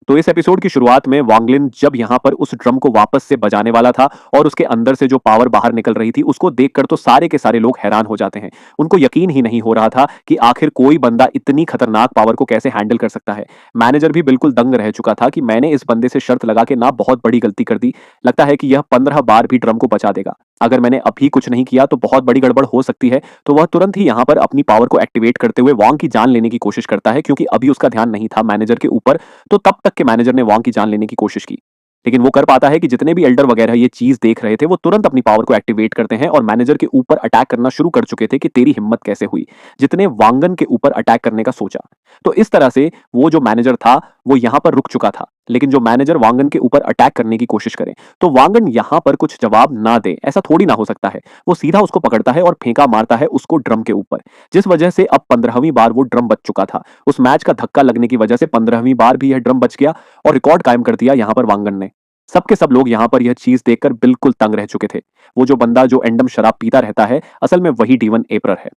तो इस एपिसोड की शुरुआत में वांग लिन जब यहाँ पर उस ड्रम को वापस से बजाने वाला था और उसके अंदर से जो पावर बाहर निकल रही थी उसको देखकर तो सारे के सारे लोग हैरान हो जाते हैं। उनको यकीन ही नहीं हो रहा था कि आखिर कोई बंदा इतनी खतरनाक पावर को कैसे हैंडल कर सकता है। मैनेजर भी बिल्कुल दंग रह चुका था कि मैंने इस बंदे से शर्त लगा के ना बहुत बड़ी गलती कर दी। लगता है कि यह 15 बार भी ड्रम को बचा देगा। अगर मैंने अभी कुछ नहीं किया तो बहुत बड़ी गड़बड़ हो सकती है। तो वह तुरंत ही यहाँ पर अपनी पावर को एक्टिवेट करते हुए वांग की जान लेने की कोशिश करता है, क्योंकि अभी उसका ध्यान नहीं था मैनेजर के ऊपर। तो तब तक के मैनेजर ने वांग की जान लेने की कोशिश की, लेकिन वो कर पाता है कि जितने भी एल्डर वगैरह ये चीज देख रहे थे वो तुरंत अपनी पावर को एक्टिवेट करते हैं और मैनेजर के ऊपर अटैक करना शुरू कर चुके थे कि तेरी हिम्मत कैसे हुई जितने वांगन के ऊपर अटैक करने का सोचा। तो इस तरह से वो जो मैनेजर था वो यहां पर रुक चुका था, लेकिन जो मैनेजर वांगन के ऊपर अटैक करने की कोशिश करे तो वांगन यहां पर कुछ जवाब ना दे, ऐसा थोड़ी ना हो सकता है। वो सीधा उसको पकड़ता है और फेंका मारता है उसको ड्रम के ऊपर, जिस वजह से अब 15वीं बार वो ड्रम बच चुका था। उस मैच का धक्का लगने की वजह से 15वीं बार भी यह ड्रम बच गया और रिकॉर्ड कायम कर दिया यहां पर वांगन ने। सबके सब लोग यहाँ पर यह चीज देखकर बिल्कुल तंग रह चुके थे। वो जो बंदा जो एंडम शराब पीता रहता है असल में वही डीवन एपरर है।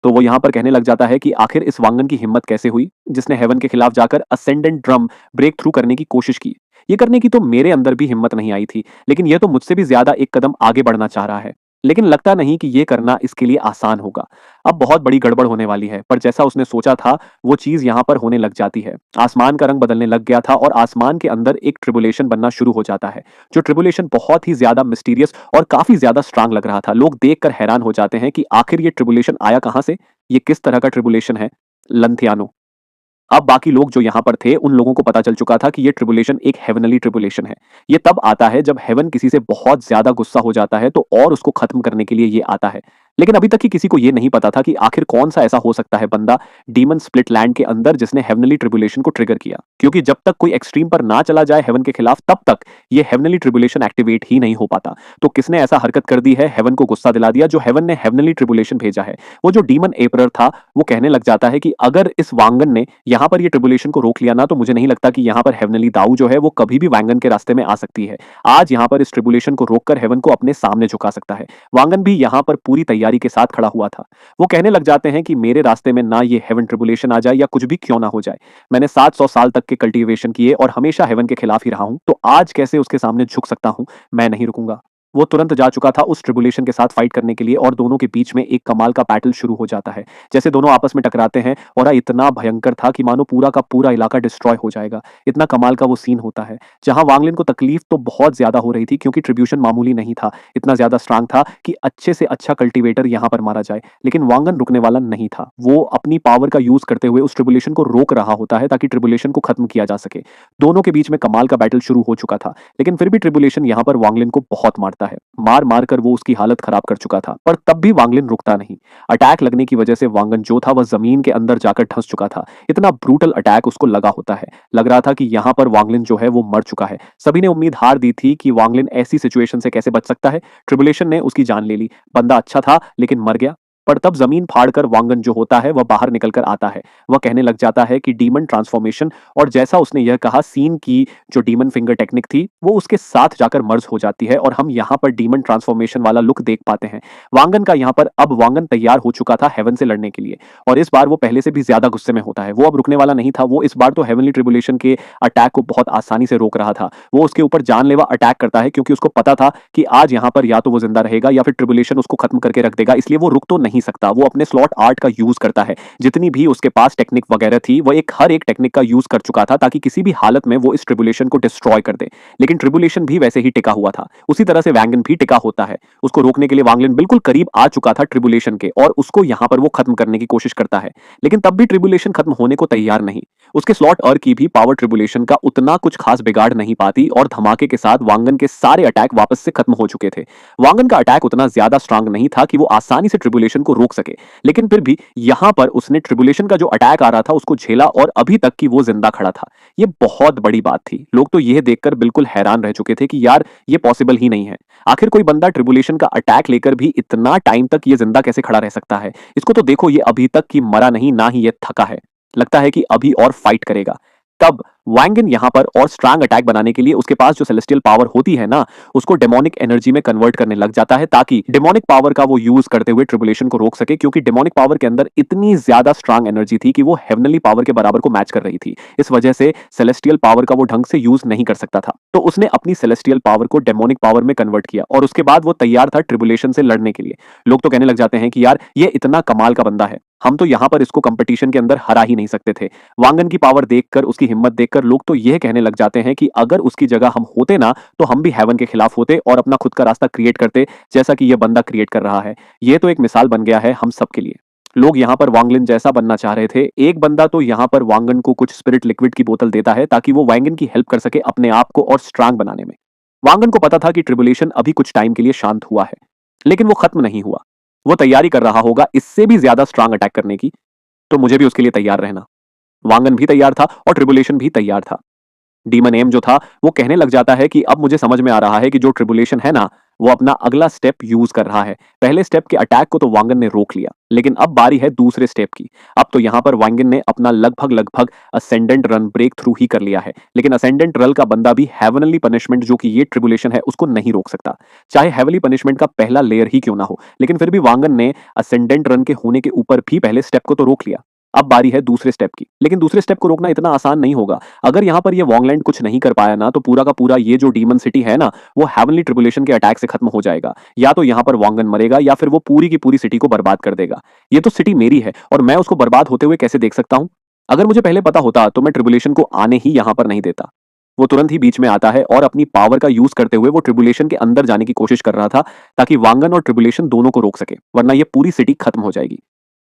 तो वो यहाँ पर कहने लग जाता है कि आखिर इस वांगन की हिम्मत कैसे हुई जिसने हेवन के खिलाफ जाकर असेंडेंट ड्रम ब्रेक थ्रू करने की कोशिश की। ये करने की तो मेरे अंदर भी हिम्मत नहीं आई थी, लेकिन यह तो मुझसे भी ज्यादा एक कदम आगे बढ़ना चाह रहा है। लेकिन लगता नहीं कि यह करना इसके लिए आसान होगा। अब बहुत बड़ी गड़बड़ होने वाली है। पर जैसा उसने सोचा था वो चीज यहाँ पर होने लग जाती है। आसमान का रंग बदलने लग गया था और आसमान के अंदर एक ट्रिबुलेशन बनना शुरू हो जाता है। जो ट्रिबुलेशन बहुत ही ज्यादा मिस्टीरियस और काफी ज्यादा स्ट्रांग लग रहा था। लोग देखकर हैरान हो जाते हैं कि आखिर ये ट्रिबुलेशन आया कहां से, ये किस तरह का ट्रिबुलेशन है। लंथियानो। अब बाकी लोग जो यहाँ पर थे उन लोगों को पता चल चुका था कि ये ट्रिबुलेशन एक हेवनली ट्रिबुलेशन है। ये तब आता है जब हेवन किसी से बहुत ज्यादा गुस्सा हो जाता है तो और उसको खत्म करने के लिए ये आता है। लेकिन अभी तक की किसी को ये नहीं पता था कि आखिर कौन सा ऐसा हो सकता है बंदा डीमन स्प्लिट लैंड के अंदर जिसने हेवनली ट्रिबुलेशन को ट्रिगर किया, क्योंकि जब तक कोई एक्सट्रीम पर ना चला जाए हेवन के खिलाफ तब तक ये हेवनली ट्रिबुलेशन एक्टिवेट ही नहीं हो पाता। तो किसने ऐसा हरकत कर दी है, हेवन को गुस्सा दिला दिया। जो हेवन ने हेवनली ट्रिबुलेशन भेजा है वो जो डीमन एपरर था वो कहने लग जाता है कि अगर इस वांगन ने यहाँ पर ये ट्रिबुलेशन को रोक लिया ना तो मुझे नहीं लगता कि यहाँ पर हेवनली दाऊ जो है वो कभी भी वांगन के रास्ते में आ सकती है। आज यहाँ पर इस ट्रिबुलेशन को रोककर हेवन को अपने सामने झुका सकता है। वांगन भी यहाँ पर पूरी तैयारी के साथ खड़ा हुआ था। वो कहने लग जाते हैं कि मेरे रास्ते में ना ये हेवन ट्रिबुलेशन आ जाए या कुछ भी क्यों ना हो जाए। मैंने 700 साल तक के कल्टीवेशन किए और हमेशा हेवन के खिलाफ ही रहा हूं, तो आज कैसे उसके सामने झुक सकता हूं। मैं नहीं रुकूंगा। वो तुरंत जा चुका था उस ट्रिबुलेशन के साथ फाइट करने के लिए और दोनों के बीच में एक कमाल का बैटल शुरू हो जाता है। जैसे दोनों आपस में टकराते हैं और इतना भयंकर था कि मानो पूरा का पूरा इलाका डिस्ट्रॉय हो जाएगा। इतना कमाल का वो सीन होता है जहां वांगलिन को तकलीफ तो बहुत ज्यादा हो रही थी, क्योंकि ट्रिब्यूशन मामूली नहीं था। इतना ज्यादा स्ट्रांग था कि अच्छे से अच्छा कल्टीवेटर यहां पर मारा जाए, लेकिन वांगन रुकने वाला नहीं था। वो अपनी पावर का यूज करते हुए उस ट्रिबुलेशन को रोक रहा होता है ताकि ट्रिबुलेशन को खत्म किया जा सके। दोनों के बीच में कमाल का बैटल शुरू हो चुका था, लेकिन फिर भी ट्रिबुलेशन यहाँ पर वांगलिन को बहुत मारता है। मार मार कर वो उसकी हालत खराब कर चुका था, पर तब भी वांगलिन रुकता नहीं। अटैक लगने की वजह से वांगन जो था वह जमीन के अंदर जाकर धंस चुका था। इतना ब्रूटल अटैक उसको लगा होता है। लग रहा था कि यहाँ पर वांगलिन जो है वो मर चुका है। सभी ने उम्मीद हार दी थी कि वांगलिन ऐसी सिचुएशन से कैसे बच सकता है। ट्रिबुलेशन ने उसकी जान ले ली। बंदा अच्छा था लेकिन मर गया। पर तब जमीन फाड़कर वांगन जो होता है वह बाहर निकलकर आता है। वह कहने लग जाता है कि डीमन ट्रांसफॉर्मेशन, और जैसा उसने यह कहा सीन की जो डीमन फिंगर टेक्निक थी वो उसके साथ जाकर मर्ज हो जाती है और हम यहाँ पर डीमन ट्रांसफॉर्मेशन वाला लुक देख पाते हैं। वांगन का यहाँ पर अब वांगन तैयार हो चुका था हेवन से लड़ने के लिए, और इस बार वो पहले से भी ज्यादा गुस्से में होता है। वो अब रुकने वाला नहीं था। वो इस बार तो हेवनली ट्रिबुलेशन के अटैक को बहुत आसानी से रोक रहा था। वो उसके ऊपर जानलेवा अटैक करता है, क्योंकि उसको पता था कि आज यहाँ पर या तो वो जिंदा रहेगा या फिर ट्रिबुलेशन उसको खत्म करके रख देगा, इसलिए वो रुक तो नहीं सकता। वो अपने स्लॉट आर्ट का यूज करता है। जितनी भी उसके पास टेक्निक वगैरह थी वो हर एक टेक्निक का यूज कर चुका था ताकि किसी भी हालत में वो इस ट्रिबुलेशन को डिस्ट्रॉय कर दे। लेकिन ट्रिबुलेशन भी वैसे ही टिका हुआ था, उसी तरह से वांगन भी टिका होता है। उसको रोकने के लिए वांगलिन बिल्कुल करीब आ चुका था ट्रिबुलेशन के, और उसको यहाँ पर वो खत्म करने की कोशिश करता है। लेकिन तब भी ट्रिबुलेशन खत्म होने को तैयार नहीं। उसके स्लॉट अर्क की भी पावर ट्रिबुलेशन का उतना कुछ खास बिगाड़ नहीं पाती और धमाके के साथ वांगन के सारे अटैक वापस से खत्म हो चुके थे। वांगन का अटैक उतना ज्यादा स्ट्रांग नहीं था कि वो आसानी से ट्रिबुलेशन को रोक सके, लेकिन फिर भी यहां पर उसने ट्रिबुलेशन का जो अटैक आ रहा था उसको झेला और अभी तक की वो जिंदा खड़ा था। ये बहुत बड़ी बात थी। लोग तो यह देखकर बिल्कुल हैरान रह चुके थे कि यार ये पॉसिबल ही नहीं है। आखिर कोई बंदा ट्रिबुलेशन का अटैक लेकर भी इतना टाइम तक ये जिंदा कैसे खड़ा रह सकता है। इसको तो देखो, ये अभी तक की मरा नहीं, ना ही ये थका है। लगता है कि अभी और फाइट करेगा। तब वांगन यहाँ पर और स्ट्रांग अटैक बनाने के लिए उसके पास जो सेलेस्टियल पावर होती है ना, उसको डेमोनिक एनर्जी में कन्वर्ट करने लग जाता है ताकि डेमोनिक पावर का वो यूज करते हुए ट्रिबुलेशन को रोक सके, क्योंकि डेमोनिक पावर के अंदर इतनी ज्यादा स्ट्रांग एनर्जी थी कि वो हेवनली पावर के बराबर को मैच कर रही थी। इस वजह से सेलेस्टियल पावर का वो ढंग से यूज नहीं कर सकता था, तो उसने अपनी सेलेस्टियल पावर को डेमोनिक पावर में कन्वर्ट किया और उसके बाद वो तैयार था ट्रिबुलेशन से लड़ने के लिए। लोग तो कहने लग जाते हैं कि यार ये इतना कमाल का बंदा है, हम तो यहाँ पर इसको कंपटीशन के अंदर हरा ही नहीं सकते थे। वांगन की पावर देखकर, उसकी हिम्मत देखकर लोग तो यह कहने लग जाते हैं कि अगर उसकी जगह हम होते ना, तो हम भी हेवन के खिलाफ होते और अपना खुद का रास्ता क्रिएट करते, जैसा कि यह बंदा क्रिएट कर रहा है। ये तो एक मिसाल बन गया है हम सब के लिए। लोग यहाँ पर वांगलिन जैसा बनना चाह रहे थे। एक बंदा तो यहाँ पर वांगन को कुछ स्पिरिट लिक्विड की बोतल देता है ताकि वो वांगन की हेल्प कर सके अपने आप को और स्ट्रांग बनाने में। वांगन को पता था कि ट्रिबुलेशन अभी कुछ टाइम के लिए शांत हुआ है, लेकिन वो खत्म नहीं हुआ। वो तैयारी कर रहा होगा इससे भी ज्यादा स्ट्रांग अटैक करने की, तो मुझे भी उसके लिए तैयार रहना। वांगन भी तैयार था और ट्रिबुलेशन भी तैयार था। डीमन एम जो था वो कहने लग जाता है कि अब मुझे समझ में आ रहा है कि जो ट्रिबुलेशन है ना, वो अपना अगला स्टेप यूज कर रहा है। पहले स्टेप के अटैक को तो वांगन ने रोक लिया, लेकिन अब बारी है दूसरे स्टेप की। अब तो यहाँ पर वांगन ने अपना लगभग लगभग असेंडेंट रन ब्रेक थ्रू ही कर लिया है, लेकिन असेंडेंट रन का बंदा भी हेवनली पनिशमेंट जो कि ये ट्रिबुलेशन है उसको नहीं रोक सकता, चाहे हेवनली पनिशमेंट का पहला लेयर ही क्यों ना हो। लेकिन फिर भी वांगन ने असेंडेंट रन के होने के ऊपर भी पहले स्टेप को तो रोक लिया। अब बारी है दूसरे स्टेप की, लेकिन दूसरे स्टेप को रोकना इतना आसान नहीं होगा। अगर यहाँ पर ये वॉन्गलैंड कुछ नहीं कर पाया ना, तो पूरा का पूरा ये जो डीमन सिटी है ना, वो हेवनली ट्रिबुलेशन के अटैक से खत्म हो जाएगा। या तो यहाँ पर वॉन्गन मरेगा या फिर वो पूरी की पूरी सिटी को बर्बाद कर देगा। ये तो सिटी मेरी है और मैं उसको बर्बाद होते हुए कैसे देख सकता हूँ? अगर मुझे पहले पता होता तो मैं ट्रिबुलेशन को आने ही यहाँ पर नहीं देता। वो तुरंत ही बीच में आता है और अपनी पावर का यूज करते हुए वो ट्रिबुलेशन के अंदर जाने की कोशिश कर रहा था ताकि वांगन और ट्रिबुलेशन दोनों को रोक सके, वरना ये पूरी सिटी खत्म हो जाएगी।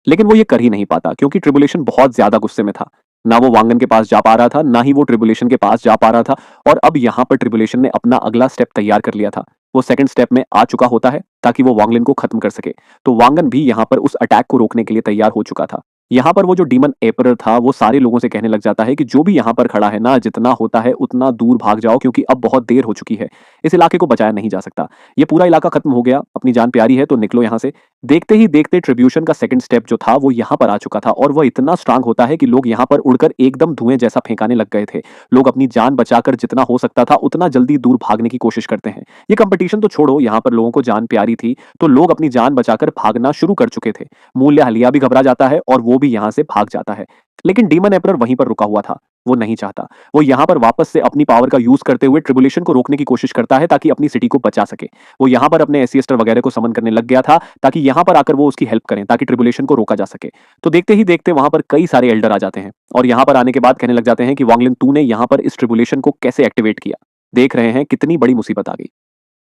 लेकिन वो ये कर ही नहीं पाता क्योंकि ट्रिबुलेशन बहुत ज्यादा गुस्से में था। ना वो वांगन के पास जा पा रहा था, ना ही वो ट्रिबुलेशन के पास जा पा रहा था। और अब यहाँ पर ट्रिबुलेशन ने अपना अगला स्टेप तैयार कर लिया था। वो सेकंड स्टेप में आ चुका होता है ताकि वो वांगलिन को खत्म कर सके। तो वांगन भी यहाँ पर उस अटैक को रोकने के लिए तैयार हो चुका था। यहाँ पर वो जो डीमन एपरर था वो सारे लोगों से कहने लग जाता है कि जो भी यहाँ पर खड़ा है ना, जितना होता है उतना दूर भाग जाओ, क्योंकि अब बहुत देर हो चुकी है। इस इलाके को बचाया नहीं जा सकता। ये पूरा इलाका खत्म हो गया, अपनी जान प्यारी है तो निकलो यहाँ से। देखते ही देखते ट्रिब्यूशन का सेकंड स्टेप जो था वो यहाँ पर आ चुका था और वह इतना स्ट्रांग होता है कि लोग यहाँ पर उड़कर एकदम धुएं जैसा फेंकाने लग गए थे। लोग अपनी जान बचाकर जितना हो सकता था उतना जल्दी दूर भागने की कोशिश करते हैं। ये कंपटीशन तो छोड़ो, यहाँ पर लोगों को जान प्यारी थी तो लोग अपनी जान बचाकर भागना शुरू कर चुके थे। मूल्य हलिया भी घबरा जाता है और वो भी यहाँ से भाग जाता है। लेकिन डीमन एम्परर वहीं पर रुका हुआ था। वो नहीं चाहता। वो यहाँ पर वापस से अपनी पावर का यूज करते हुए ट्रिबुलेशन को रोकने की कोशिश करता है ताकि अपनी सिटी को बचा सके। वो यहाँ पर अपने एसीएस्टर वगैरह को समन करने लग गया था ताकि यहाँ पर आकर वो उसकी हेल्प करें ताकि ट्रिबुलेशन को रोका जा सके। तो देखते ही देखते वहां पर कई सारे एल्डर आ जाते हैं और यहाँ पर आने के बाद कहने लग जाते हैं कि वांगलिन तूने यहाँ पर इस ट्रिबुलेशन को कैसे एक्टिवेट किया? देख रहे हैं कितनी बड़ी मुसीबत आ गई।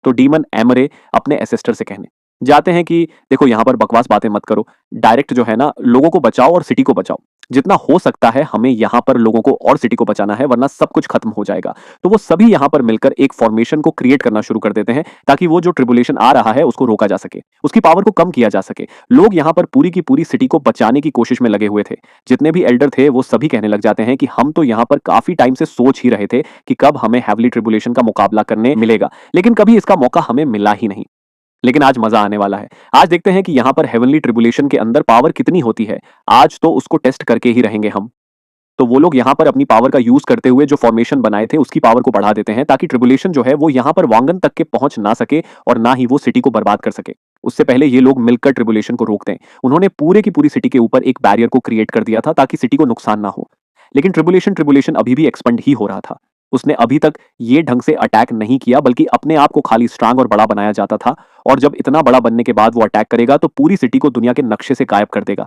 तो डीमन एमरे अपने एसेस्टर से कहने जाते हैं कि देखो यहाँ पर बकवास बातें मत करो, डायरेक्ट जो है ना लोगों को बचाओ और सिटी को बचाओ। जितना हो सकता है हमें यहाँ पर लोगों को और सिटी को बचाना है, वरना सब कुछ खत्म हो जाएगा। तो वो सभी यहाँ पर मिलकर एक फॉर्मेशन को क्रिएट करना शुरू कर देते हैं ताकि वो जो ट्रिबुलेशन आ रहा है उसको रोका जा सके, उसकी पावर को कम किया जा सके। लोग यहाँ पर पूरी की पूरी सिटी को बचाने की कोशिश में लगे हुए थे। जितने भी एल्डर थे वो सभी कहने लग जाते हैं कि हम तो यहाँ पर काफी टाइम से सोच ही रहे थे कि कब हमें हेवली ट्रिबुलेशन का मुकाबला करने मिलेगा, लेकिन कभी इसका मौका हमें मिला ही नहीं। लेकिन आज मजा आने वाला है। आज देखते हैं कि यहाँ पर हेवनली ट्रिबुलेशन के अंदर पावर कितनी होती है। आज तो उसको टेस्ट करके ही रहेंगे हम। तो वो लोग यहाँ पर अपनी पावर का यूज करते हुए जो फॉर्मेशन बनाए थे उसकी पावर को बढ़ा देते हैं ताकि ट्रिबुलेशन जो है वो यहाँ पर वांगन तक के पहुंच ना सके और ना ही वो सिटी को बर्बाद कर सके। उससे पहले ये लोग मिलकर ट्रिबुलेशन को रोकते हैं। उन्होंने पूरे की पूरी सिटी के ऊपर एक बैरियर को क्रिएट कर दिया था ताकि सिटी को नुकसान ना हो। लेकिन ट्रिबुलेशन ट्रिबुलेशन अभी भी एक्सपेंड ही हो रहा था। उसने अभी तक ये ढंग से अटैक नहीं किया, बल्कि अपने आप को खाली स्ट्रांग और बड़ा बनाया जाता था। और जब इतना बड़ा बनने के बाद वो अटैक करेगा तो पूरी सिटी को दुनिया के नक्शे से गायब कर देगा।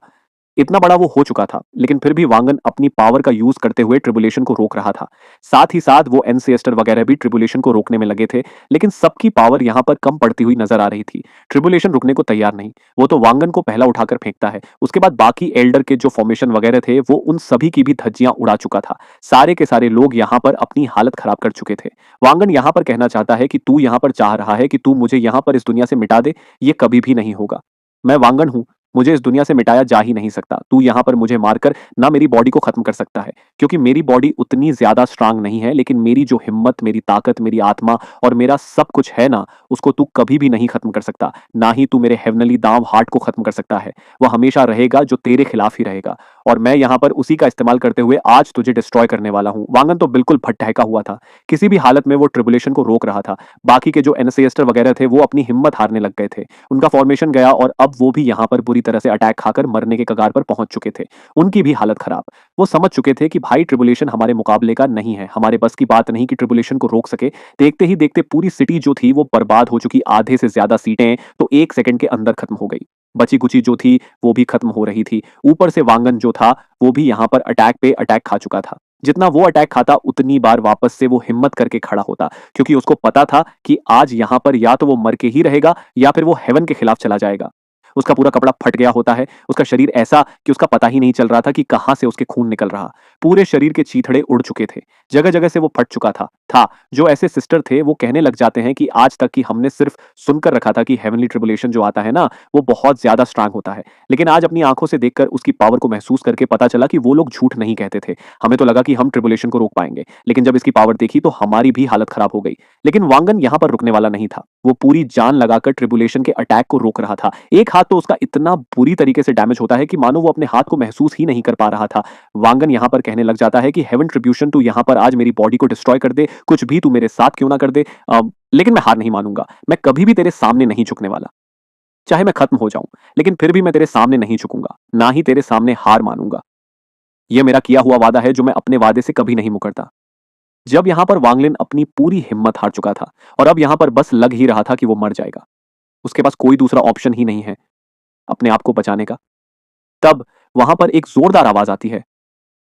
इतना बड़ा वो हो चुका था, लेकिन फिर भी वांगन अपनी पावर का यूज करते हुए ट्रिबुलेशन को रोक रहा था। साथ ही साथ वो एनसीएस्टर वगैरह भी ट्रिबुलेशन को रोकने में लगे थे, लेकिन सबकी पावर यहाँ पर कम पड़ती हुई नजर आ रही थी। ट्रिबुलेशन रुकने को तैयार नहीं। वो तो वांगन को पहला उठाकर फेंकता है। उसके बाद बाकी एल्डर के जो फॉर्मेशन वगैरह थे वो उन सभी की भी धज्जियां उड़ा चुका था। सारे के सारे लोग यहाँ पर अपनी हालत खराब कर चुके थे। वांगन यहाँ पर कहना चाहता है कि तू यहाँ पर चाह रहा है कि तू मुझे यहाँ पर इस दुनिया से मिटा दे, ये कभी भी नहीं होगा। मैं वांगन हूं, मुझे इस दुनिया से मिटाया जा ही नहीं सकता। तू यहाँ पर मुझे मारकर ना मेरी बॉडी को खत्म कर सकता है, क्योंकि मेरी बॉडी उतनी ज्यादा स्ट्रांग नहीं है, लेकिन मेरी जो हिम्मत, मेरी ताकत, मेरी आत्मा और मेरा सब कुछ है ना, उसको तू कभी भी नहीं खत्म कर सकता। ना ही तू मेरे हेवनली दांव हार्ट को खत्म कर सकता है। वह हमेशा रहेगा, जो तेरे खिलाफ ही रहेगा। और मैं यहाँ पर उसी का इस्तेमाल करते हुए आज तुझे डिस्ट्रॉय करने वाला हूँ। वांगन तो बिल्कुल भटका हुआ था। किसी भी हालत में वो ट्रिबुलेशन को रोक रहा था। बाकी के जो एनएसएस्टर वगैरह थे वो अपनी हिम्मत हारने लग गए थे। उनका फॉर्मेशन गया और अब वो भी यहाँ पर बुरी तरह से अटैक खाकर मरने के कगार पर पहुंच चुके थे। उनकी भी हालत खराब। वो समझ चुके थे कि भाई ट्रिबुलेशन हमारे मुकाबले का नहीं है, हमारे बस की बात नहीं कि ट्रिबुलेशन को रोक सके। देखते ही देखते पूरी सिटी जो थी वो बर्बाद हो चुकी, आधे से ज्यादा सीटें तो 1 सेकंड के अंदर खत्म हो गई। बची कुची जो थी वो भी खत्म हो रही थी। ऊपर से वांगन जो था वो भी यहाँ पर अटैक पे अटैक खा चुका था। जितना वो अटैक खाता उतनी बार वापस से वो हिम्मत करके खड़ा होता, क्योंकि उसको पता था कि आज यहाँ पर या तो वो मर के ही रहेगा या फिर वो हेवन के खिलाफ चला जाएगा। उसका पूरा कपड़ा फट गया होता है, उसका शरीर ऐसा कि उसका पता ही नहीं चल रहा था कि कहां से उसके खून निकल रहा। पूरे शरीर के चीथड़े उड़ चुके थे, जगह जगह से वो फट चुका था। जो ऐसे सिस्टर थे वो कहने लग जाते हैं कि आज तक की हमने सिर्फ सुनकर रखा था कि हेवनली ट्रिबुलेशन जो आता है ना वो बहुत ज्यादा स्ट्रांग होता है, लेकिन आज अपनी आंखों से देखकर उसकी पावर को महसूस करके पता चला कि वो लोग झूठ नहीं कहते थे। हमें तो लगा कि हम ट्रिबुलेशन को रोक पाएंगे, लेकिन जब इसकी पावर देखी तो हमारी भी हालत खराब हो गई। लेकिन वांगन यहाँ पर रुकने वाला नहीं था। वो पूरी जान लगाकर ट्रिबुलेशन के अटैक को रोक रहा था। एक हाथ तो उसका इतना बुरी तरीके से डैमेज होता है कि मानो वो अपने हाथ को महसूस ही नहीं कर पा रहा था। वांगन यहाँ पर कहने लग जाता है कि हेवन ट्रिब्यूशन तू यहाँ पर आज मेरी बॉडी को डिस्ट्रॉय कर दे, कुछ भी तू मेरे साथ क्यों ना कर दे, लेकिन मैं हार नहीं मानूंगा। मैं कभी भी तेरे सामने नहीं झुकने वाला। चाहे मैं खत्म हो जाऊं, लेकिन फिर भी मैं तेरे सामने नहीं झुकूंगा, ना ही तेरे सामने हार मानूंगा। यह मेरा किया हुआ वादा है जो मैं अपने वादे से कभी नहीं मुकरता। जब यहां पर वांगलिन अपनी पूरी हिम्मत हार चुका था और अब यहां पर बस लग ही रहा था कि वो मर जाएगा, उसके पास कोई दूसरा ऑप्शन ही नहीं है अपने आप को बचाने का, तब वहां पर एक जोरदार आवाज आती है।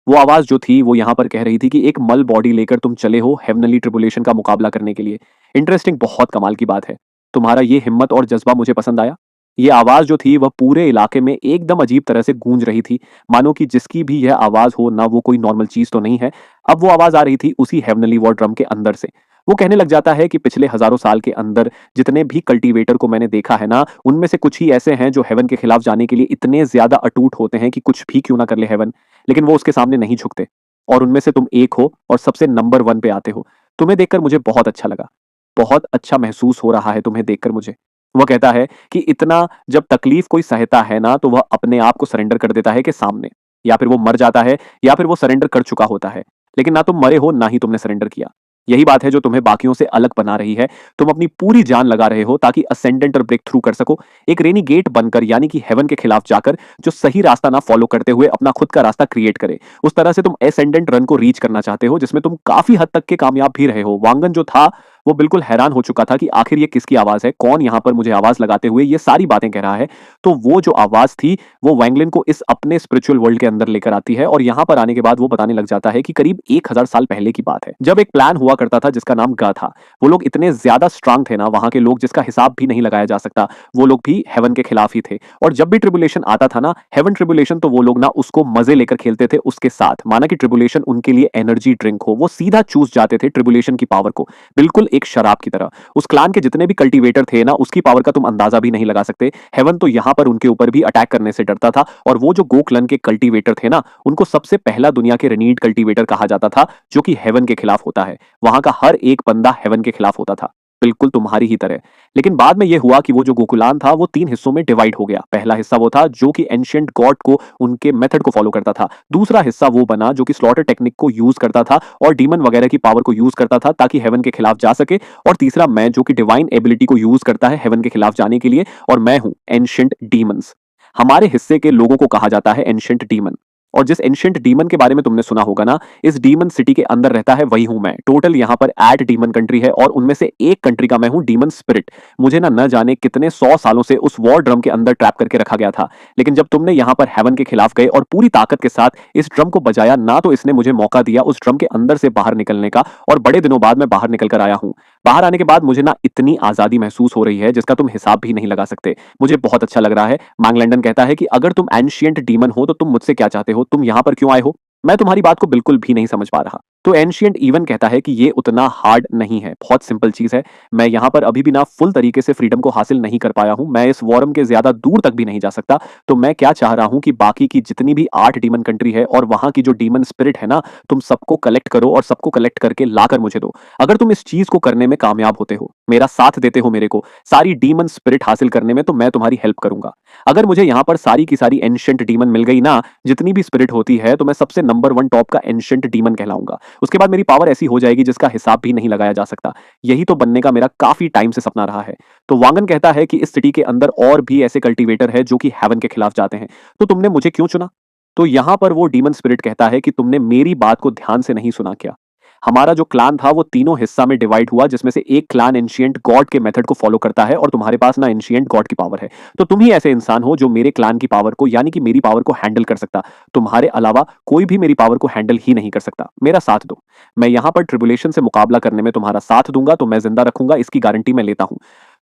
वो आवाज जो थी वो यहां पर कह रही थी कि एक मल बॉडी लेकर तुम चले हो हेवनली ट्रिबुलेशन का मुकाबला करने के लिए। इंटरेस्टिंग, बहुत कमाल की बात है। तुम्हारा ये हिम्मत और जज्बा मुझे पसंद आया। ये आवाज जो थी वह पूरे इलाके में एकदम अजीब तरह से गूंज रही थी, मानो कि जिसकी भी यह आवाज हो ना वो कोई नॉर्मल चीज तो नहीं है। अब वो आवाज आ रही थी उसी हेवनली वॉर ड्रम के अंदर से। वो कहने लग जाता है कि पिछले हजारों साल के अंदर जितने भी कल्टीवेटर को मैंने देखा है ना, उनमें से कुछ ही ऐसे हैं जो हेवन के खिलाफ जाने के लिए इतने ज्यादा अटूट होते हैं कि कुछ भी क्यों ना कर ले हेवन, लेकिन वो उसके सामने नहीं झुकते। और उनमें से तुम एक हो और सबसे नंबर 1 पे आते हो। तुम्हें देखकर मुझे बहुत अच्छा लगा। बहुत अच्छा महसूस हो रहा है तुम्हें देखकर मुझे। वो कहता है कि इतना जब तकलीफ कोई सहता है ना तो वह अपने आप को सरेंडर कर देता है कि सामने, या फिर वो मर जाता है या फिर वो सरेंडर कर चुका होता है। लेकिन ना तुम मरे हो ना ही तुमने सरेंडर किया। यही बात है जो तुम्हें बाकियों से अलग बना रही है। तुम अपनी पूरी जान लगा रहे हो ताकि असेंडेंट और ब्रेक थ्रू कर सको, एक रेनीगेट बनकर, यानी कि हेवन के खिलाफ जाकर जो सही रास्ता ना फॉलो करते हुए अपना खुद का रास्ता क्रिएट करे। उस तरह से तुम एसेंडेंट रन को रीच करना चाहते हो जिसमें तुम काफी हद तक के कामयाब भी रहे हो। वांगन जो था वो बिल्कुल हैरान हो चुका था कि आखिर ये किसकी आवाज है, कौन यहाँ पर मुझे आवाज लगाते हुए ये सारी बातें कह रहा है। तो वो जो आवाज थी वो वैंगलिन को इस अपने स्पिरिचुअल वर्ल्ड के अंदर लेकर आती है और यहाँ पर आने के बाद वो बताने लग जाता है कि करीब 1000 साल पहले की बात है, जब एक प्लान हुआ करता था जिसका नाम गा था। वो लोग इतने ज्यादा स्ट्रांग थे ना वहां के लोग, जिसका हिसाब भी नहीं लगाया जा सकता। वो लोग भी हेवन के खिलाफ ही थे और जब भी ट्रिबुलेशन आता था ना, हेवन ट्रिबुलेशन, तो वो लोग ना उसको मजे लेकर खेलते थे उसके साथ, माना कि ट्रिबुलेशन उनके लिए एनर्जी ड्रिंक हो। वो सीधा चूस जाते थे ट्रिबुलेशन की पावर को, बिल्कुल एक शराब की तरह। उस क्लान के जितने भी कल्टीवेटर थे ना, उसकी पावर का तुम अंदाजा भी नहीं लगा सकते। हेवन तो यहां पर उनके ऊपर भी अटैक करने से डरता था और वो जो गोक्लन के कल्टीवेटर थे ना, उनको सबसे पहला दुनिया के रेनीड कल्टीवेटर कहा जाता था, जो कि हेवन के खिलाफ होता है। वहां का हर एक बंदा हेवन के खिलाफ होता था, बिल्कुल तुम्हारी ही तरह। लेकिन बाद में यह हुआ कि वो जो गोकुलान था वो 3 हिस्सों में डिवाइड हो गया। पहला हिस्सा वो था जो कि एंशिएंट गॉड को, उनके मेथड को फॉलो करता था। दूसरा हिस्सा वो बना जो कि स्लॉटर टेक्निक को यूज करता था और डीमन वगैरह की पावर को यूज करता था ताकि हेवन के खिलाफ जा सके। और तीसरा मैं, जो कि डिवाइन एबिलिटी को यूज करता है हेवन के खिलाफ जाने के लिए, और मैं हूं एंशिएंट डीमंस। हमारे हिस्से के लोगों को कहा जाता है एंशिएंट डीमन। और जिस एंशिएंट डीमन के बारे में तुमने सुना होगा ना, इस डीमन सिटी के अंदर रहता है वही हूं मैं। टोटल यहाँ पर 8 डीमन कंट्री है और उनमें से एक कंट्री का मैं हूं डीमन स्पिरिट। मुझे ना न जाने कितने 100 सालों से उस वॉर ड्रम के अंदर ट्रैप करके रखा गया था। लेकिन जब तुमने यहाँ पर हेवन के खिलाफ गए और पूरी ताकत के साथ इस ड्रम को बजाया ना, तो इसने मुझे मौका दिया उस ड्रम के अंदर से बाहर निकलने का, और बड़े दिनों बाद मैं बाहर निकल कर आया हूँ। बाहर आने के बाद मुझे ना इतनी आजादी महसूस हो रही है जिसका तुम हिसाब भी नहीं लगा सकते। मुझे बहुत अच्छा लग रहा है। मांग लैंडन कहता है कि अगर तुम एंशिएंट डीमन हो तो तुम मुझसे क्या चाहते हो, तुम यहाँ पर क्यों आए हो? मैं तुम्हारी बात को बिल्कुल भी नहीं समझ पा रहा। तो एंशिएंट इवन कहता है कि ये उतना हार्ड नहीं है, बहुत सिंपल चीज है। मैं यहाँ पर अभी भी ना फुल तरीके से फ्रीडम को हासिल नहीं कर पाया हूँ। मैं इस वॉरम के ज्यादा दूर तक भी नहीं जा सकता। तो मैं क्या चाह रहा हूँ कि बाकी की जितनी भी 8 डीमन कंट्री है और वहां की जो डीमन स्पिरिट है ना, तुम सबको कलेक्ट करो और सबको कलेक्ट करके लाकर मुझे दो। अगर तुम इस चीज को करने में कामयाब होते हो मेरा साथ देते हो मेरे को सारी डीमन स्पिरिट हासिल करने में, तो मैं तुम्हारी हेल्प करूंगा। अगर मुझे यहाँ पर सारी की सारी एंशिएंट डीमन मिल गई ना, जितनी भी स्पिरिट होती है, तो मैं सबसे नंबर वन टॉप का एंशिएंट डीमन कहलाऊंगा। उसके बाद मेरी पावर ऐसी हो जाएगी जिसका हिसाब भी नहीं लगाया जा सकता। यही तो बनने का मेरा काफी टाइम से सपना रहा है। तो वांगन कहता है कि इस सिटी के अंदर और भी ऐसे कल्टीवेटर है जो कि हेवन के खिलाफ जाते हैं, तो तुमने मुझे क्यों चुना? तो यहां पर वो डीमन स्पिरिट कहता है कि तुमने मेरी बात को ध्यान से नहीं सुना क्या? हमारा जो क्लान था वो तीनों हिस्सा में डिवाइड हुआ, जिसमें से एक क्लान एंशिएंट गॉड के मेथड को फॉलो करता है और तुम्हारे पास ना एंशिएंट गॉड की पावर है। तो तुम ही ऐसे इंसान हो जो मेरे क्लान की पावर को, यानी कि मेरी पावर को हैंडल कर सकता। तुम्हारे अलावा कोई भी मेरी पावर को हैंडल ही नहीं कर सकता। मेरा साथ दो। मैं यहां पर ट्रिबुलेशन से मुकाबला करने में तुम्हारा साथ दूंगा, तो मैं जिंदा रखूंगा, इसकी गारंटी मैं लेता हूं।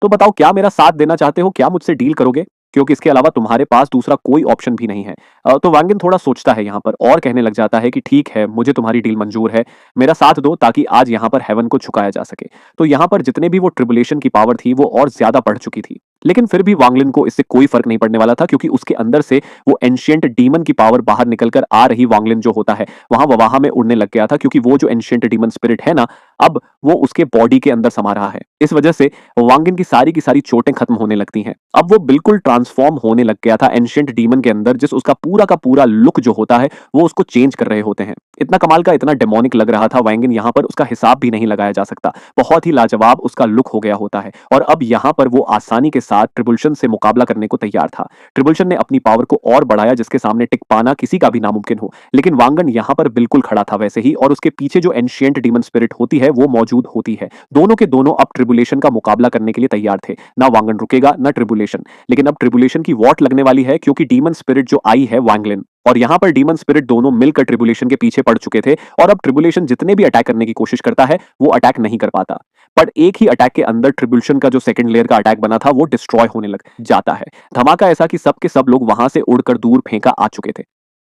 तो बताओ, क्या मेरा साथ देना चाहते हो? क्या मुझसे डील करोगे? क्योंकि इसके अलावा तुम्हारे पास दूसरा कोई ऑप्शन भी नहीं है। तो वांगिन थोड़ा सोचता है यहाँ पर और कहने लग जाता है कि ठीक है, मुझे तुम्हारी डील मंजूर है। मेरा साथ दो ताकि आज यहाँ पर हेवन को झुकाया जा सके। तो यहाँ पर जितने भी वो ट्रिबुलेशन की पावर थी वो और ज्यादा बढ़ चुकी थी। लेकिन फिर भी वांगलिन को इससे कोई फर्क नहीं पड़ने वाला था, क्योंकि उसके अंदर से वो एंशिएंट डीमन की पावर बाहर निकलकर आ रही वांगलिन जो होता है, वहां ववाहा में उड़ने लग गया था, क्योंकि वो जो एंशिएंट डीमन स्पिरिट है ना, अब वो उसके बॉडी के अंदर समा रहा है। इस वजह से वांगिन की सारी चोटें खत्म होने लगती हैं। अब वो बिल्कुल ट्रांसफॉर्म होने लग गया था एंशिएंट डीमन के अंदर, जिस उसका पूरा का पूरा लुक जो होता है वो उसको चेंज कर रहे होते हैं। इतना कमाल का, इतना डेमोनिक लग रहा था वांगिन, यहाँ पर उसका हिसाब भी नहीं लगाया जा सकता। बहुत ही लाजवाब उसका लुक हो गया होता है। और अब यहाँ पर वो आसानी के साथ ट्रिबुलेशन से मुकाबला करने को तैयार था। ट्रिबुलेशन ने अपनी पावर को और बढ़ाया, जिसके सामने टिक पाना किसी का भी नामुमकिन हो। लेकिन वांगन यहाँ पर बिल्कुल खड़ा था वैसे ही, और उसके पीछे जो एंशिएंट डीमन स्पिरिट होती है वो मौजूद होती है। दोनों के दोनों अब ट्रिबुलेशन का मुकाबला करने के लिए तैयार थे। ना वांगन रुकेगा ना ट्रिबुलेशन। लेकिन अब ट्रिबुलेशन की वॉट लगने वाली है, क्योंकि डीमन स्पिरिट जो आई है वांगलिन, और यहां पर डीमन स्पिरिट दोनों मिलकर ट्रिबुलेशन के पीछे पड़ चुके थे। और अब ट्रिबुलेशन जितने भी अटैक करने की कोशिश करता है वो अटैक नहीं कर पाता। पर एक ही अटैक के अंदर ट्रिबुलेशन का जो सेकंड लेयर का अटैक बना था वो डिस्ट्रॉय होने लग जाता है। धमाका ऐसा कि सब के सब लोग वहां से उड़कर दूर फेंका आ चुके थे।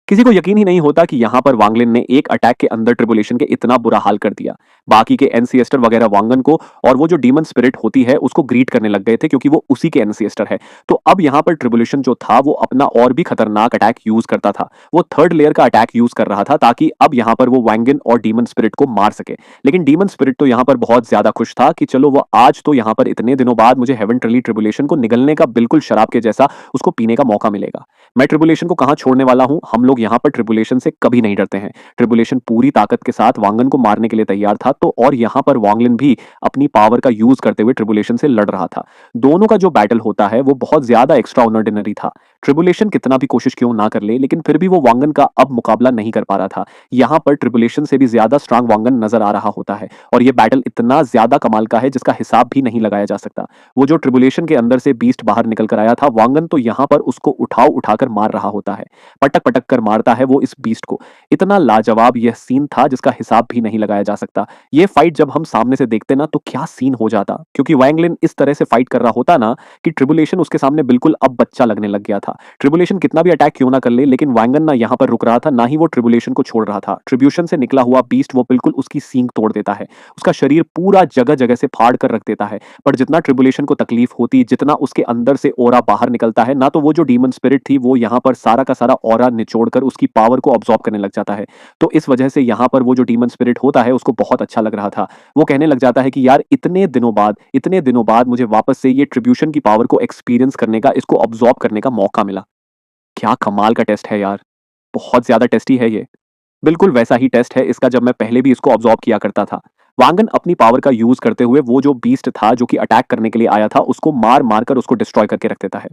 किसी को यकीन ही नहीं होता कि यहां पर वांगलिन ने एक अटैक के अंदर ट्रिबुलेशन के इतना बुरा हाल कर दिया। बाकी के एनसीएस्टर वगैरह वांगन को और वो जो डीमन स्पिरिट होती है उसको ग्रीट करने लग गए थे, क्योंकि वो उसी के एनसीएस्टर है। तो अब यहां पर ट्रिबुलेशन जो था वो अपना और भी खतरनाक अटैक यूज करता था। वो थर्ड लेयर का अटैक यूज कर रहा था, ताकि अब यहां पर वो वांगन और डीमन स्पिरिट को मार सके। लेकिन डीमन स्पिरिट तो यहां पर बहुत ज्यादा खुश था कि चलो, वो आज तो यहां पर इतने दिनों बाद मुझे हेवन ट्रिली ट्रिबुलेशन को निगलने का बिल्कुल शराब के जैसा उसको पीने का मौका मिलेगा। मैं ट्रिबुलेशन को कहां छोड़ने वाला हूं। हम लोग यहां पर ट्रिबुलेशन से कभी नहीं डरते हैं। ट्रिबुलेशन पूरी ताकत के साथ वांगन को मारने के लिए तैयार था, तो और यहां पर वांगलिन भी अपनी पावर का यूज करते हुए ट्रिबुलेशन से लड़ रहा था। दोनों का जो बैटल होता है वो बहुत ज्यादा एक्स्ट्रा ऑर्डिनरी था। ट्रिबुलेशन कितना भी कोशिश क्यों ना कर ले, लेकिन फिर भी वो वांगन का अब मुकाबला नहीं कर पा रहा था। यहां पर ट्रिबुलेशन से भी ज्यादा स्ट्रांग वांगन नजर आ रहा होता है, और ये बैटल इतना ज्यादा कमाल का है जिसका हिसाब भी नहीं लगाया जा सकता। वो जो ट्रिबुलेशन के अंदर से बीस्ट बाहर निकल कर आया था, वांगन तो यहां पर उसको उठाकर मार रहा होता है। पटक पटक कर मारता है वो इस बीस्ट को। इतना लाजवाब यह सीन था जिसका हिसाब भी नहीं लगाया जा सकता। ये फाइट जब हम सामने से देखते ना, तो क्या सीन हो जाता, क्योंकि वांगलिन इस तरह से फाइट कर रहा होता ना कि ट्रिबुलेशन उसके सामने बिल्कुल अब बच्चा लगने लग गया था। ट्रिबुलेशन कितना भी अटैक क्यों ना कर ले, लेकिन वांगन ना यहाँ पर रुक रहा था, ना ही वो ट्रिबुलेशन को छोड़ रहा था। ट्रिब्यूशन से निकला हुआ बीस्ट वो बिल्कुल उसकी सींग तोड़ देता है। उसका शरीर पूरा जगह जगह से फाड़ कर रख देता है। पर जितना ट्रिबुलेशन को तकलीफ होती, जितना उसके अंदर से ओरा बाहर निकलता है ना, तो वो जो डीमन स्पिरिट थी वो यहाँ पर सारा का सारा ओरा निचोड़कर उसकी पावर को अब्सॉर्ब करने लग जाता है। तो इस वजह से यहाँ पर वो जो डीमन स्पिरिट होता है उसको बहुत अच्छा लग रहा था। वो कहने लग जाता है कि यार, इतने दिनों बाद मुझे वापस से ये ट्रिब्यूशन की पावर को एक्सपीरियंस करने का, इसको अब्सॉर्ब करने का मौका मिला। क्या कमाल का टेस्ट है यार। बहुत ज्यादा टेस्टी है ये। बिल्कुल वैसा ही टेस्ट है इसका जब मैं पहले भी इसको ऑब्जॉर्व किया करता था। वांगन अपनी पावर का यूज करते हुए वो जो बीस्ट था जो कि अटैक करने के लिए आया था, उसको मार मार कर उसको डिस्ट्रॉय करके रख देता है।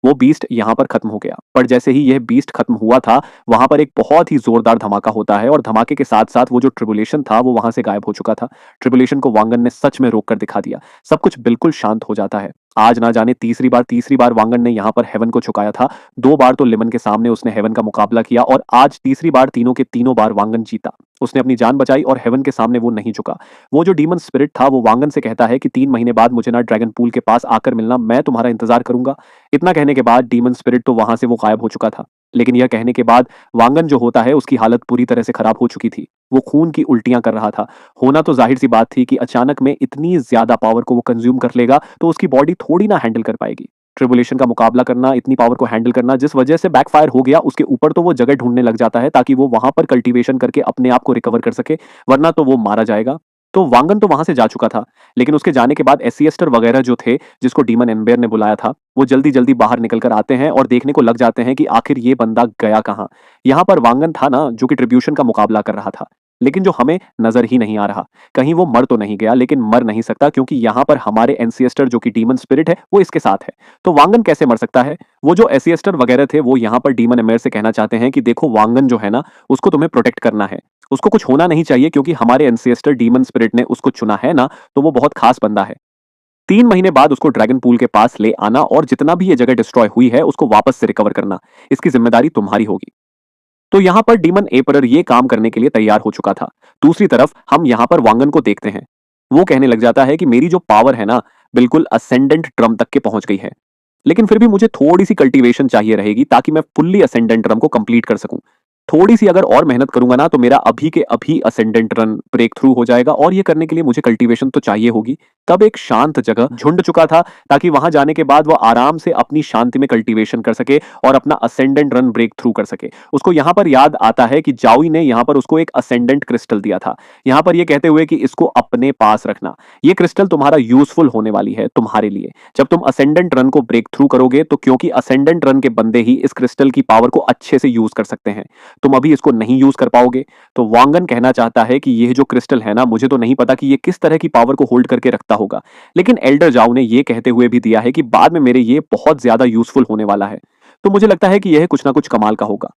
वो बीस्ट यहां पर खत्म हो गया। पर जैसे ही यह बीस्ट खत्म हुआ था, वहां पर एक बहुत ही जोरदार धमाका होता है, और धमाके के साथ साथ वो जो ट्रिबुलेशन था वो वहां से गायब हो चुका था। ट्रिबुलेशन को वांगन ने सच में रोक कर दिखा दिया। सब कुछ बिल्कुल शांत हो जाता है। आज ना जाने तीसरी बार वांगन ने यहाँ पर हेवन को झुकाया था। 2 बार तो लिमन के सामने उसने हेवन का मुकाबला किया, और आज तीसरी बार तीनों के तीनों बार वांगन जीता। उसने अपनी जान बचाई और हेवन के सामने वो नहीं झुका। वो जो डीमन स्पिरिट था वो वांगन से कहता है कि 3 महीने बाद मुझे ना ड्रैगन पूल के पास आकर मिलना, मैं तुम्हारा इंतजार करूंगा। इतना कहने के बाद डीमन स्पिरिट तो वहां से वो गायब हो चुका था। लेकिन यह कहने के बाद वांगन जो होता है उसकी हालत पूरी तरह से खराब हो चुकी थी। वो खून की उल्टियां कर रहा था। होना तो जाहिर सी बात थी कि अचानक में इतनी ज्यादा पावर को वो कंज्यूम कर लेगा तो उसकी बॉडी थोड़ी ना हैंडल कर पाएगी। ट्रिबुलेशन का मुकाबला करना, इतनी पावर को हैंडल करना, जिस वजह से बैकफायर हो गया उसके ऊपर, तो वो जगह ढूंढने लग जाता है ताकि वो वहां पर कल्टीवेशन करके अपने आप को रिकवर कर सके, वरना तो वो मारा जाएगा। तो वांगन तो वहां से जा चुका था, लेकिन उसके जाने के बाद एसिएस्टर वगैरह जो थे, जिसको डीमन एम्बेयर ने बुलाया था, वो जल्दी जल्दी बाहर निकल कर आते हैं और देखने को लग जाते हैं कि आखिर ये बंदा गया कहाँ। यहाँ पर वांगन था ना, जो कि ट्रिब्यूशन का मुकाबला कर रहा था, लेकिन जो हमें नजर ही नहीं आ रहा। कहीं वो मर तो नहीं गया, लेकिन मर नहीं सकता क्योंकि यहाँ पर हमारे एंसिएस्टर जो कि डीमन स्पिरिट है वो इसके साथ है। तो वांगन कैसे मर सकता है? वो जो एसिएस्टर वगैरह थे वो यहाँ पर डीमन एम्बेयर से कहना चाहते हैं कि देखो वांगन जो है ना, उसको तुम्हें प्रोटेक्ट करना है, उसको कुछ होना नहीं चाहिए क्योंकि हमारे एंसिएस्टर डीमन स्पिरिट ने उसको चुना है ना, तो वो बहुत खास बंदा है। 3 महीने बाद उसको ड्रैगन पूल के पास ले आना और जितना भी ये जगह डिस्ट्रॉय हुई है उसको वापस से रिकवर करना, इसकी जिम्मेदारी तुम्हारी होगी। तो यहाँ पर डीमन एपरर ये काम करने के लिए तैयार हो चुका था। दूसरी तरफ हम यहाँ पर वांगन को देखते हैं। वो कहने लग जाता है कि मेरी जो पावर है ना, बिल्कुल असेंडेंट ड्रम तक के पहुंच गई है, लेकिन फिर भी मुझे थोड़ी सी कल्टीवेशन चाहिए रहेगी ताकि मैं फुल्ली असेंडेंट ड्रम को कंप्लीट कर सकूं। थोड़ी सी अगर और मेहनत करूंगा ना तो मेरा अभी के अभी असेंडेंट रन ब्रेक थ्रू हो जाएगा, और ये करने के लिए मुझे कल्टीवेशन तो चाहिए होगी। तब एक शांत जगह झुंड चुका था ताकि वहां जाने के बाद वो आराम से अपनी शांति में कल्टीवेशन कर सके और अपना असेंडेंट रन ब्रेक थ्रू कर सके। उसको यहाँ पर याद आता है कि जाओई ने यहाँ पर उसको एक असेंडेंट क्रिस्टल दिया था, यहाँ पर ये कहते हुए कि इसको अपने पास रखना, ये क्रिस्टल तुम्हारा यूजफुल होने वाली है तुम्हारे लिए जब तुम असेंडेंट रन को ब्रेक थ्रू करोगे। तो क्योंकि असेंडेंट रन के बंदे ही इस क्रिस्टल की पावर को अच्छे से यूज कर सकते हैं, तुम अभी इसको नहीं यूज कर पाओगे। तो वांगन कहना चाहता है कि यह जो क्रिस्टल है ना, मुझे तो नहीं पता कि ये किस तरह की पावर को होल्ड करके रखता होगा, लेकिन एल्डर जाओ ने यह कहते हुए भी दिया है कि बाद में मेरे ये बहुत ज्यादा यूजफुल होने वाला है। तो मुझे लगता है कि यह कुछ ना कुछ कमाल का होगा।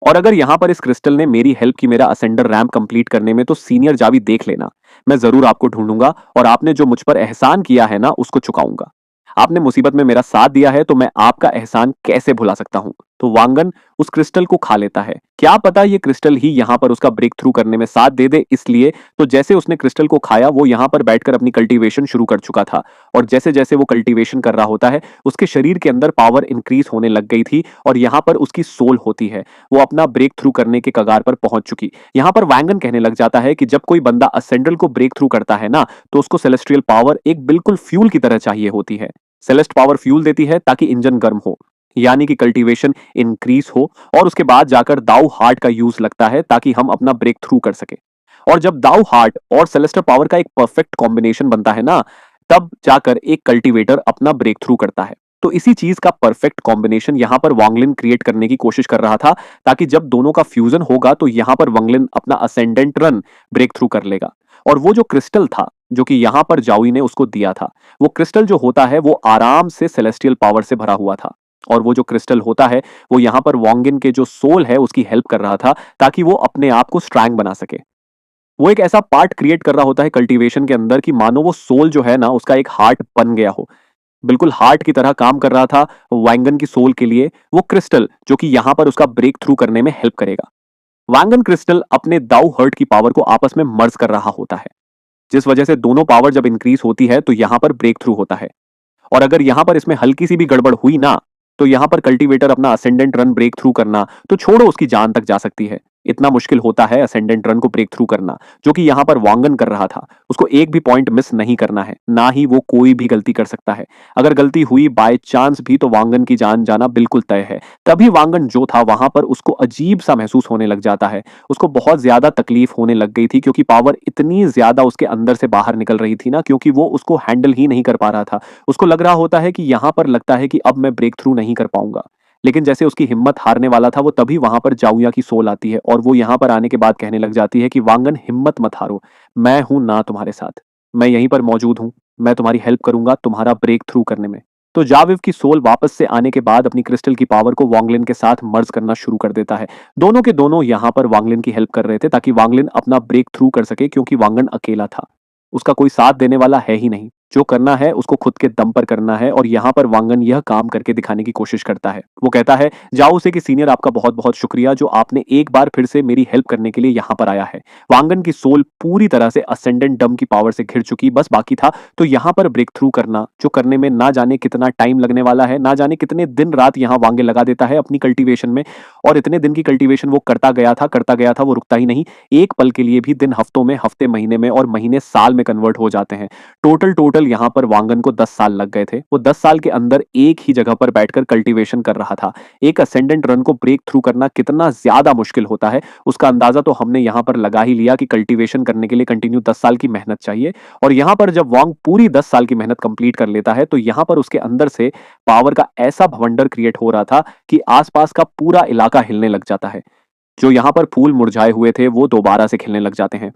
और अगर यहां पर इस क्रिस्टल ने मेरी हेल्प की मेरा असेंडर रैंप कंप्लीट करने में, तो सीनियर जावी देख लेना, मैं जरूर आपको ढूंढूंगा और आपने जो मुझ पर एहसान किया है ना उसको चुकाऊंगा। आपने मुसीबत में मेरा साथ दिया है तो मैं आपका एहसान कैसे भुला सकता हूं। तो वांगन उस क्रिस्टल को खा लेता है। क्या पता ये क्रिस्टल ही यहां पर उसका ब्रेक थ्रू करने में साथ दे दे, इसलिए तो जैसे उसने क्रिस्टल को खाया वो यहां पर बैठकर अपनी कल्टीवेशन शुरू कर चुका था, और जैसे जैसे वो कल्टीवेशन कर रहा होता है उसके शरीर के अंदर पावर इंक्रीज होने लग गई थी, और यहां पर उसकी सोल होती है वो अपना ब्रेक थ्रू करने के कगार पर पहुंच चुकी। यहां पर वैंगन कहने लग जाता है कि जब कोई बंदा असेंड्रल को ब्रेक थ्रू करता है ना, तो उसको सेलेस्ट्रियल पावर एक बिल्कुल फ्यूल की तरह चाहिए होती है। सेलेस्ट पावर फ्यूल देती है ताकि इंजन गर्म हो, यानी कि कल्टीवेशन इंक्रीज हो, और उसके बाद जाकर दाउ हार्ट का यूज लगता है ताकि हम अपना ब्रेक थ्रू कर सके। और जब दाउ हार्ट और सेलेस्टर पावर का एक परफेक्ट कॉम्बिनेशन बनता है ना, तब जाकर एक कल्टीवेटर अपना ब्रेक थ्रू करता है। तो इसी चीज का परफेक्ट कॉम्बिनेशन यहां पर वांगलिन क्रिएट करने की कोशिश कर रहा था, ताकि जब दोनों का फ्यूजन होगा तो यहां पर वांगलिन अपना असेंडेंट रन ब्रेक थ्रू कर लेगा। और वो जो क्रिस्टल था जो कि यहां पर जाओई ने उसको दिया था, वो क्रिस्टल जो होता है वो आराम से सेलेस्टियल पावर से भरा हुआ था, और वो जो क्रिस्टल होता है वो यहां पर वांगिन के जो सोल है उसकी हेल्प कर रहा था ताकि वो अपने आप को स्ट्रैंग बना सके। वो एक ऐसा पार्ट क्रिएट कर रहा होता है कल्टीवेशन के अंदर कि मानो वो सोल जो है ना उसका एक हार्ट बन गया हो, बिल्कुल हार्ट की तरह काम कर रहा था वैंगन की सोल के लिए वो क्रिस्टल, जो कि यहां पर उसका ब्रेक थ्रू करने में हेल्प करेगा। वैंगन क्रिस्टल अपने दाउ हर्ट की पावर को आपस में मर्ज कर रहा होता है, जिस वजह से दोनों पावर जब इंक्रीज होती है तो यहां पर ब्रेक थ्रू होता है। और अगर यहां पर इसमें हल्की सी भी गड़बड़ हुई ना, तो यहां पर कल्टीवेटर अपना असेंडेंट रन ब्रेक थ्रू करना तो छोड़ो, उसकी जान तक जा सकती है। इतना मुश्किल होता है असेंडेंट रन को ब्रेक थ्रू करना, जो कि यहां पर वांगन कर रहा था। उसको एक भी पॉइंट मिस नहीं करना है, ना ही वो कोई भी गलती कर सकता है। अगर गलती हुई बाय चांस भी तो वांगन की जान जाना बिल्कुल तय है। तभी वांगन जो था वहां पर उसको अजीब सा महसूस होने लग जाता है। उसको बहुत ज्यादा तकलीफ होने लग गई थी क्योंकि पावर इतनी ज्यादा उसके अंदर से बाहर निकल रही थी ना, क्योंकि वो उसको हैंडल ही नहीं कर पा रहा था। उसको लग रहा होता है कि यहां पर लगता है कि अब मैं ब्रेक थ्रू नहीं कर पाऊंगा। लेकिन जैसे उसकी हिम्मत हारने वाला था, वो तभी वहां पर जाऊया की सोल आती है, और वो यहां पर आने के बाद कहने लग जाती है कि वांगन हिम्मत मत हारो, मैं हूं ना तुम्हारे साथ, मैं यहीं पर मौजूद हूं, मैं तुम्हारी हेल्प करूंगा तुम्हारा ब्रेक थ्रू करने में। तो जाविव की सोल वापस से आने के बाद अपनी क्रिस्टल की पावर को वांगलिन के साथ मर्ज करना शुरू कर देता है। दोनों के दोनों यहां पर वांगलिन की हेल्प कर रहे थे ताकि वांगलिन अपना ब्रेक थ्रू कर सके, क्योंकि वांगन अकेला था, उसका कोई साथ देने वाला है ही नहीं। जो करना है उसको खुद के दम पर करना है, और यहाँ पर वांगन यह काम करके दिखाने की कोशिश करता है। वो कहता है जाओ उसे कि सीनियर आपका बहुत बहुत शुक्रिया, जो आपने एक बार फिर से मेरी हेल्प करने के लिए यहाँ पर आया है। वांगन की सोल पूरी तरह से असेंडेंट डम की पावर से घिर चुकी, बस बाकी था तो यहाँ पर ब्रेक थ्रू करना, जो करने में ना जाने कितना टाइम लगने वाला है, ना जाने कितने दिन रात यहाँ वांगे लगा देता है अपनी कल्टीवेशन में। और इतने दिन की कल्टीवेशन वो करता गया था, वो रुकता ही नहीं। एक पल के लिए भी दिन हफ्तों में, हफ्ते महीने में, और महीने साल में कन्वर्ट हो जाते हैं। टोटल टोटल यहाँ पर वांगन को 10 साल लग गए थे। वो 10 साल के अंदर एक ही जगह पर बैठकर कल्टीवेशन कर रहा था। एक असेंडेंट रन को ब्रेक थ्रू करना कितना ज़्यादा मुश्किल होता है, उसका अंदाज़ा तो हमने यहाँ पर लगा ही लिया कि कल्टीवेशन करने के लिए कंटिन्यू 10 साल की मेहनत चाहिए। और यहाँ पर जब वांग पूरी 10 साल की मेहनत कंप्लीट कर लेता है, तो यहाँ पर उसके अंदर से पावर का ऐसा भवंडर क्रिएट हो रहा था कि आसपास का पूरा इलाका हिलने लग जाता है। जो यहाँ पर फूल मुरझाए हुए थे, वो दोबारा से खिलने लग जाते हैं।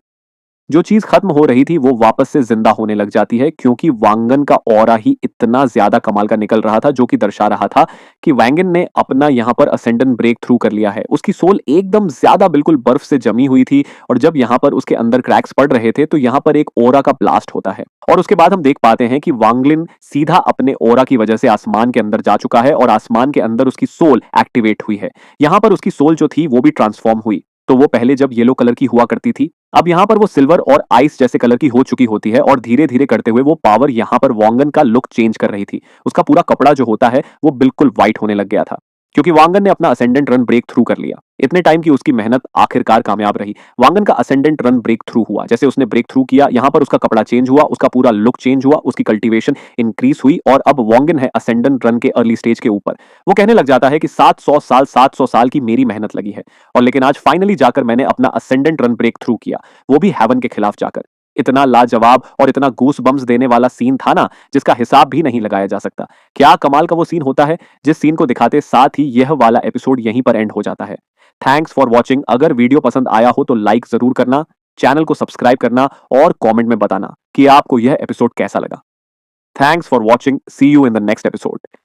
जो चीज खत्म हो रही थी वो वापस से जिंदा होने लग जाती है, क्योंकि वांगन का ऑरा ही इतना ज्यादा कमाल का निकल रहा था, जो कि दर्शा रहा था कि वैंगन ने अपना यहाँ पर असेंडेंट ब्रेक थ्रू कर लिया है। उसकी सोल एकदम ज्यादा बिल्कुल बर्फ से जमी हुई थी, और जब यहाँ पर उसके अंदर क्रैक्स पड़ रहे थे तो यहाँ पर एक ओरा का ब्लास्ट होता है। और उसके बाद हम देख पाते हैं कि वांगलिन सीधा अपने ओरा की वजह से आसमान के अंदर जा चुका है, और आसमान के अंदर उसकी सोल एक्टिवेट हुई है। यहाँ पर उसकी सोल जो थी वो भी ट्रांसफॉर्म हुई। तो वो पहले जब येलो कलर की हुआ करती थी, अब यहाँ पर वो सिल्वर और आइस जैसे कलर की हो चुकी होती है, और धीरे धीरे करते हुए वो पावर यहाँ पर वांगन का लुक चेंज कर रही थी। उसका पूरा कपड़ा जो होता है वो बिल्कुल व्हाइट होने लग गया था, क्योंकि वांगन ने अपना असेंडेंट रन ब्रेक थ्रू कर लिया। इतने टाइम की उसकी मेहनत आखिरकार कामयाब रही। वांगन का असेंडेंट रन ब्रेक थ्रू हुआ। जैसे उसने ब्रेक थ्रू किया, यहाँ पर उसका कपड़ा चेंज हुआ, उसका पूरा लुक चेंज हुआ, उसकी कल्टीवेशन इंक्रीज हुई, और अब वांगन है असेंडेंट रन के अर्ली स्टेज के ऊपर। वो कहने लग जाता है कि 700 साल की मेरी मेहनत लगी है, और लेकिन आज फाइनली जाकर मैंने अपना असेंडेंट रन ब्रेक थ्रू किया, वो भी हेवन के खिलाफ जाकर। इतना लाजवाब और इतना गूस बम्स देने वाला सीन था ना, जिसका हिसाब भी नहीं लगाया जा सकता। क्या कमाल का वो सीन होता है, जिस सीन को दिखाते साथ ही यह वाला एपिसोड यहीं पर एंड हो जाता है। Thanks for watching. अगर वीडियो पसंद आया हो तो लाइक जरूर करना, चैनल को सब्सक्राइब करना, और कमेंट में बताना कि आपको यह एपिसोड कैसा लगा। Thanks for watching. See you in the next episode.